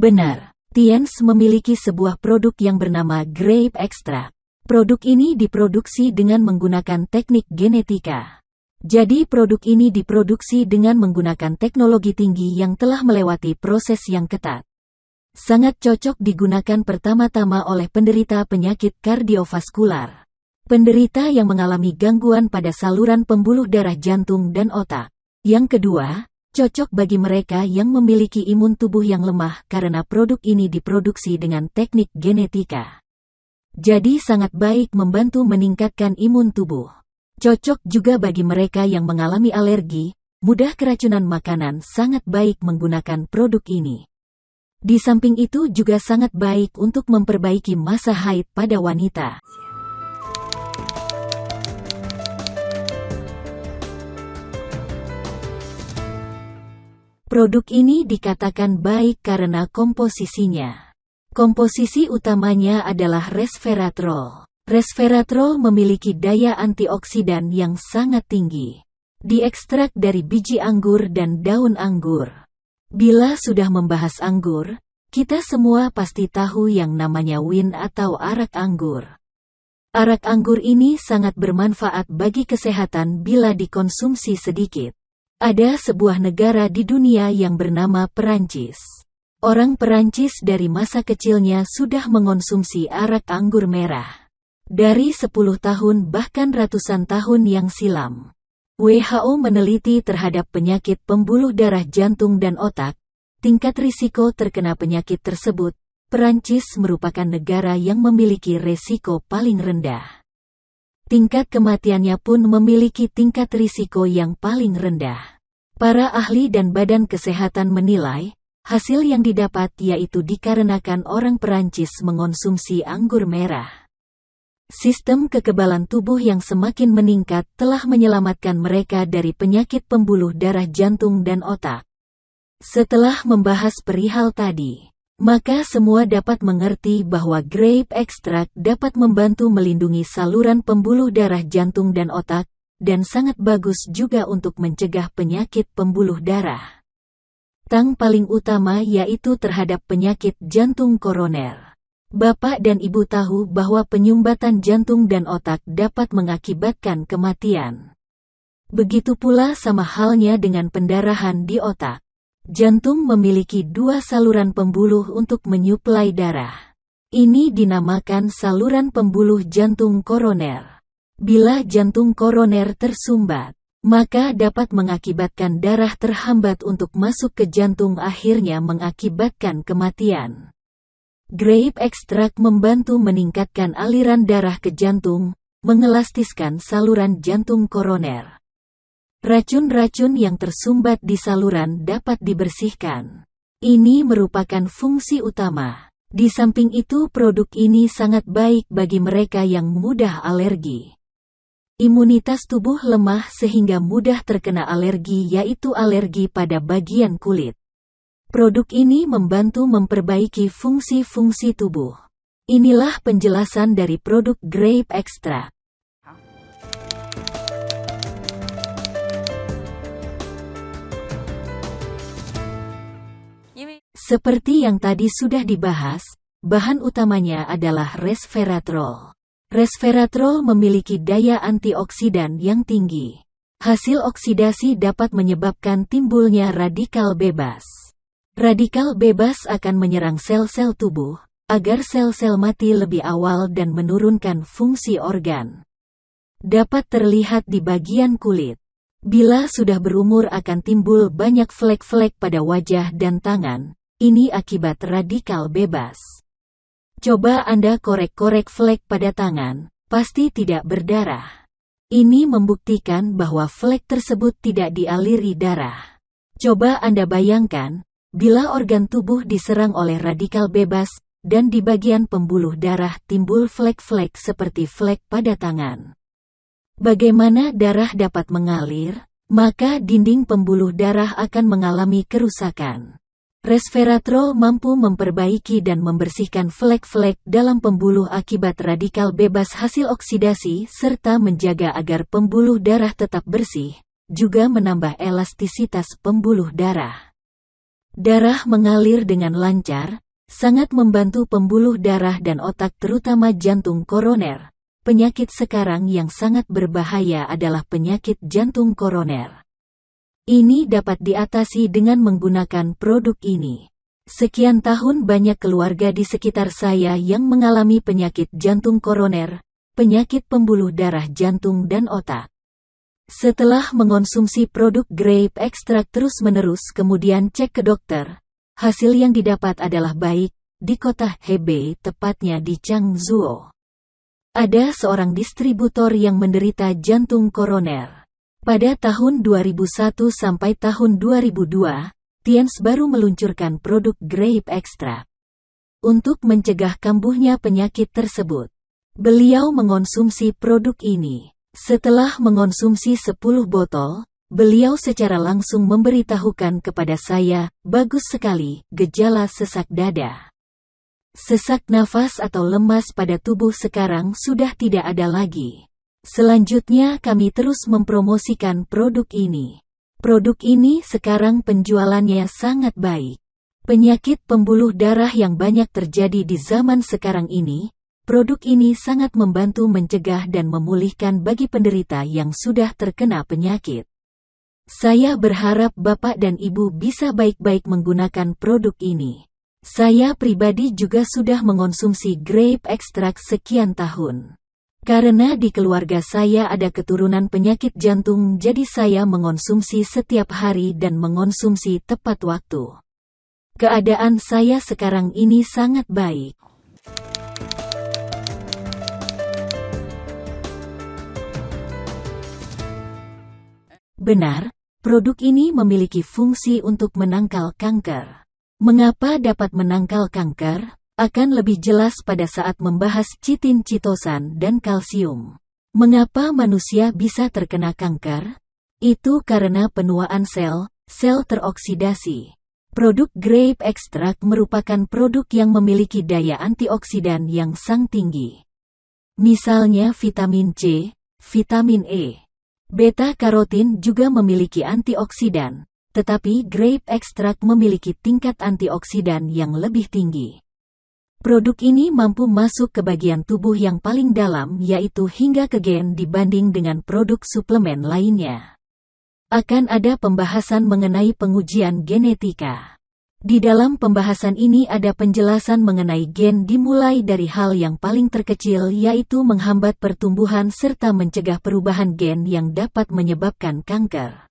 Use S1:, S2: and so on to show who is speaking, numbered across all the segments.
S1: Benar, Tiens memiliki sebuah produk yang bernama Grape Extract. Produk ini diproduksi dengan menggunakan teknik genetika. Jadi produk ini diproduksi dengan menggunakan teknologi tinggi yang telah melewati proses yang ketat. Sangat cocok digunakan pertama-tama oleh penderita penyakit kardiovaskular. Penderita yang mengalami gangguan pada saluran pembuluh darah jantung dan otak. Yang kedua, cocok bagi mereka yang memiliki imun tubuh yang lemah karena produk ini diproduksi dengan teknik genetika. Jadi sangat baik membantu meningkatkan imun tubuh. Cocok juga bagi mereka yang mengalami alergi, mudah keracunan makanan, sangat baik menggunakan produk ini. Di samping itu juga sangat baik untuk memperbaiki masa haid pada wanita. Produk ini dikatakan baik karena komposisinya. Komposisi utamanya adalah resveratrol. Resveratrol memiliki daya antioksidan yang sangat tinggi. Diekstrak dari biji anggur dan daun anggur. Bila sudah membahas anggur, kita semua pasti tahu yang namanya wine atau arak anggur. Arak anggur ini sangat bermanfaat bagi kesehatan bila dikonsumsi sedikit. Ada sebuah negara di dunia yang bernama Perancis. Orang Perancis dari masa kecilnya sudah mengonsumsi arak anggur merah. Dari 10 tahun bahkan ratusan tahun yang silam. WHO meneliti terhadap penyakit pembuluh darah jantung dan otak. Tingkat risiko terkena penyakit tersebut, Perancis merupakan negara yang memiliki risiko paling rendah. Tingkat kematiannya pun memiliki tingkat risiko yang paling rendah. Para ahli dan badan kesehatan menilai, hasil yang didapat yaitu dikarenakan orang Perancis mengonsumsi anggur merah. Sistem kekebalan tubuh yang semakin meningkat telah menyelamatkan mereka dari penyakit pembuluh darah jantung dan otak. Setelah membahas perihal tadi, maka semua dapat mengerti bahwa grape extract dapat membantu melindungi saluran pembuluh darah jantung dan otak, dan sangat bagus juga untuk mencegah penyakit pembuluh darah. Tang paling utama yaitu terhadap penyakit jantung koroner. Bapak dan Ibu tahu bahwa penyumbatan jantung dan otak dapat mengakibatkan kematian. Begitu pula sama halnya dengan pendarahan di otak. Jantung memiliki 2 saluran pembuluh untuk menyuplai darah. Ini dinamakan saluran pembuluh jantung koroner. Bila jantung koroner tersumbat, maka dapat mengakibatkan darah terhambat untuk masuk ke jantung, akhirnya mengakibatkan kematian. Grape extract membantu meningkatkan aliran darah ke jantung, mengelastiskan saluran jantung koroner. Racun-racun yang tersumbat di saluran dapat dibersihkan. Ini merupakan fungsi utama. Di samping itu produk ini sangat baik bagi mereka yang mudah alergi. Imunitas tubuh lemah sehingga mudah terkena alergi, yaitu alergi pada bagian kulit. Produk ini membantu memperbaiki fungsi-fungsi tubuh. Inilah penjelasan dari produk grape extract. Seperti yang tadi sudah dibahas, bahan utamanya adalah resveratrol. Resveratrol memiliki daya antioksidan yang tinggi. Hasil oksidasi dapat menyebabkan timbulnya radikal bebas. Radikal bebas akan menyerang sel-sel tubuh, agar sel-sel mati lebih awal dan menurunkan fungsi organ. Dapat terlihat di bagian kulit. Bila sudah berumur akan timbul banyak flek-flek pada wajah dan tangan. Ini akibat radikal bebas. Coba Anda korek-korek flek pada tangan, pasti tidak berdarah. Ini membuktikan bahwa flek tersebut tidak dialiri darah. Coba Anda bayangkan, bila organ tubuh diserang oleh radikal bebas, dan di bagian pembuluh darah timbul flek-flek seperti flek pada tangan. Bagaimana darah dapat mengalir? Maka dinding pembuluh darah akan mengalami kerusakan. Resveratrol mampu memperbaiki dan membersihkan flek-flek dalam pembuluh akibat radikal bebas hasil oksidasi serta menjaga agar pembuluh darah tetap bersih, juga menambah elastisitas pembuluh darah. Darah mengalir dengan lancar, sangat membantu pembuluh darah dan otak terutama jantung koroner. Penyakit sekarang yang sangat berbahaya adalah penyakit jantung koroner. Ini dapat diatasi dengan menggunakan produk ini. Sekian tahun banyak keluarga di sekitar saya yang mengalami penyakit jantung koroner, penyakit pembuluh darah jantung dan otak. Setelah mengonsumsi produk grape extract terus-menerus kemudian cek ke dokter, hasil yang didapat adalah baik, di kota Hebei tepatnya di Changzhou. Ada seorang distributor yang menderita jantung koroner. Pada tahun 2001 sampai tahun 2002, Tiens baru meluncurkan produk grape extract. Untuk mencegah kambuhnya penyakit tersebut, beliau mengonsumsi produk ini. Setelah mengonsumsi 10 botol, beliau secara langsung memberitahukan kepada saya, bagus sekali, gejala sesak dada. Sesak nafas atau lemas pada tubuh sekarang sudah tidak ada lagi. Selanjutnya kami terus mempromosikan produk ini. Produk ini sekarang penjualannya sangat baik. Penyakit pembuluh darah yang banyak terjadi di zaman sekarang ini, produk ini sangat membantu mencegah dan memulihkan bagi penderita yang sudah terkena penyakit. Saya berharap Bapak dan Ibu bisa baik-baik menggunakan produk ini. Saya pribadi juga sudah mengonsumsi grape extract sekian tahun. Karena di keluarga saya ada keturunan penyakit jantung, jadi saya mengonsumsi setiap hari dan mengonsumsi tepat waktu. Keadaan saya sekarang ini sangat baik. Benar, produk ini memiliki fungsi untuk menangkal kanker. Mengapa dapat menangkal kanker? Akan lebih jelas pada saat membahas chitin chitosan dan kalsium. Mengapa manusia bisa terkena kanker? Itu karena penuaan sel teroksidasi. Produk grape extract merupakan produk yang memiliki daya antioksidan yang sangat tinggi. Misalnya vitamin C, vitamin E. Beta-karotin juga memiliki antioksidan, tetapi grape extract memiliki tingkat antioksidan yang lebih tinggi. Produk ini mampu masuk ke bagian tubuh yang paling dalam yaitu hingga ke gen dibanding dengan produk suplemen lainnya. Akan ada pembahasan mengenai pengujian genetika. Di dalam pembahasan ini ada penjelasan mengenai gen dimulai dari hal yang paling terkecil yaitu menghambat pertumbuhan serta mencegah perubahan gen yang dapat menyebabkan kanker.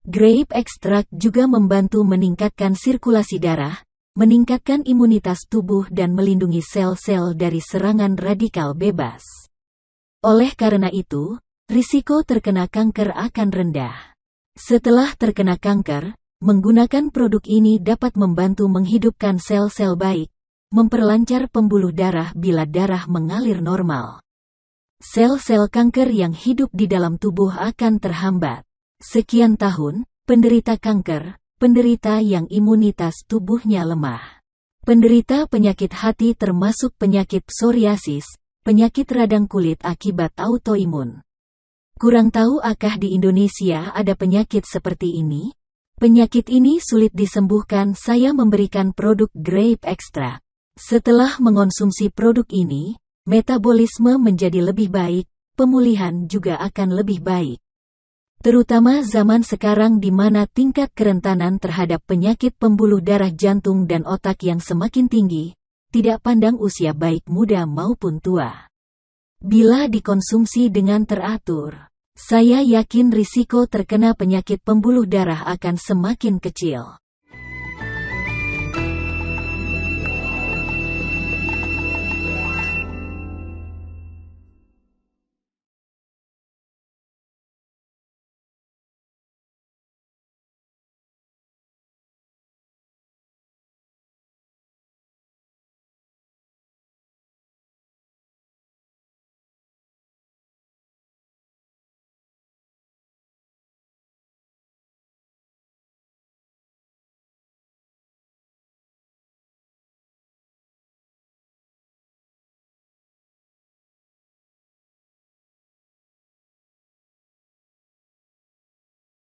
S1: Grape extract juga membantu meningkatkan sirkulasi darah, meningkatkan imunitas tubuh dan melindungi sel-sel dari serangan radikal bebas. Oleh karena itu, risiko terkena kanker akan rendah. Setelah terkena kanker, menggunakan produk ini dapat membantu menghidupkan sel-sel baik, memperlancar pembuluh darah bila darah mengalir normal. Sel-sel kanker yang hidup di dalam tubuh akan terhambat. Sekian tahun, penderita kanker, penderita yang imunitas tubuhnya lemah. Penderita penyakit hati termasuk penyakit psoriasis, penyakit radang kulit akibat autoimun. Kurang tahu akah di Indonesia ada penyakit seperti ini? Penyakit ini sulit disembuhkan. Saya memberikan produk grape extract. Setelah mengonsumsi produk ini, metabolisme menjadi lebih baik, pemulihan juga akan lebih baik. Terutama zaman sekarang di mana tingkat kerentanan terhadap penyakit pembuluh darah jantung dan otak yang semakin tinggi, tidak pandang usia baik muda maupun tua. Bila dikonsumsi dengan teratur, saya yakin risiko terkena penyakit pembuluh darah akan semakin kecil.